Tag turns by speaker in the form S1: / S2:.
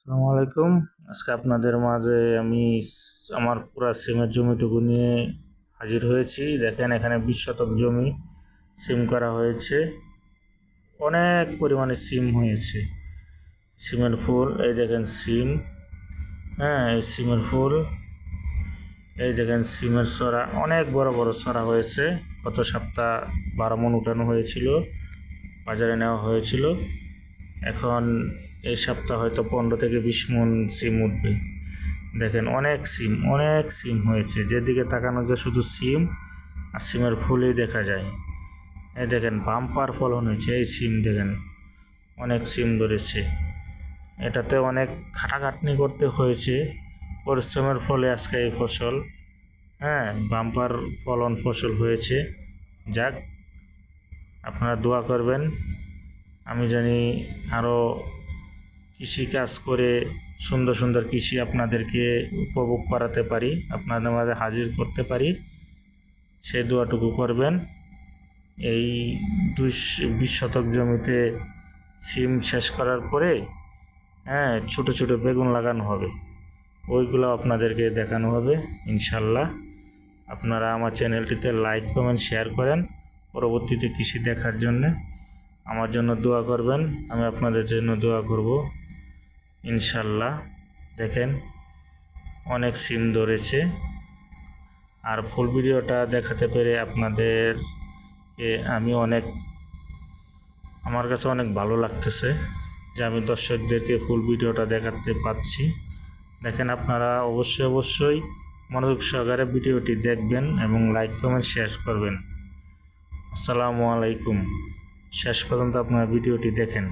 S1: আসসালামু আলাইকুম। আজকে আপনাদের মাঝে আমি আমার পুরা সিমের জমিটুকু নিয়ে হাজির হয়েছি। দেখেন এখানে 20 শতক জমি সিম করা হয়েছে। অনেক পরিমাণে সিম হয়েছে। সিমের ফুল এই দেখেন সিম, হ্যাঁ এই সিমের ফুল, এই দেখেন সিমের ছড়া অনেক বড় বড় ছড়া হয়েছে। গত সপ্তাহ 12 মণ উঠানো হয়েছিল, বাজারে নেওয়া হয়েছিল। এখন এই সপ্তাহ হয়তো 15 থেকে 20 মণ সিম উঠবে। দেখেন অনেক সিম হয়েছে, যেদিকে তাকানো যায় শুধু সিম আর সিমের ফুলই দেখা যায়। এই দেখেন বাম্পার ফলন হয়েছে, এই সিম দেখেন অনেক সিম ধরেছে। এটাতে অনেক খাটাখাটনি করতে হয়েছে, পরিশ্রমের ফলে আজকে এই ফসল, হ্যাঁ বাম্পার ফসল হয়েছে। যাক, আপনারা দোয়া করবেন, আমি জানি আরও কৃষিকাজ করে সুন্দর সুন্দর কৃষি আপনাদেরকে উপভোগ করাতে পারি, আপনাদের মাঝে হাজির করতে পারি, সেই দোয়াটুকু করবেন। এই 20 শতক জমিতে সিম শেষ করার পরে ছোট ছোট বেগুন লাগানো হবে, ওইগুলো আপনাদেরকে দেখানো হবে ইনশাল্লাহ। আপনারা আমার চ্যানেলটিতে লাইক কমেন্ট শেয়ার করেন, পরবর্তীতে কৃষি দেখার জন্যে আমার জন্য দোয়া করবেন, আমি আপনাদের জন্য দোয়া করব ইনশাল্লাহ। দেখেন অনেক সিম ধরেছে, আর ফুল ভিডিওটা দেখাতে পেরে আপনাদেরকে আমার কাছে অনেক ভালো লাগতেছে যে আমি দর্শকদেরকে ফুল ভিডিওটা দেখাতে পাচ্ছি। দেখেন আপনারা অবশ্যই মনোযোগ সহকারে ভিডিওটি দেখবেন এবং লাইক কমেন্ট শেয়ার করবেন। আসসালামু আলাইকুম। শেষ পর্যন্ত আপনারা ভিডিওটি দেখেন।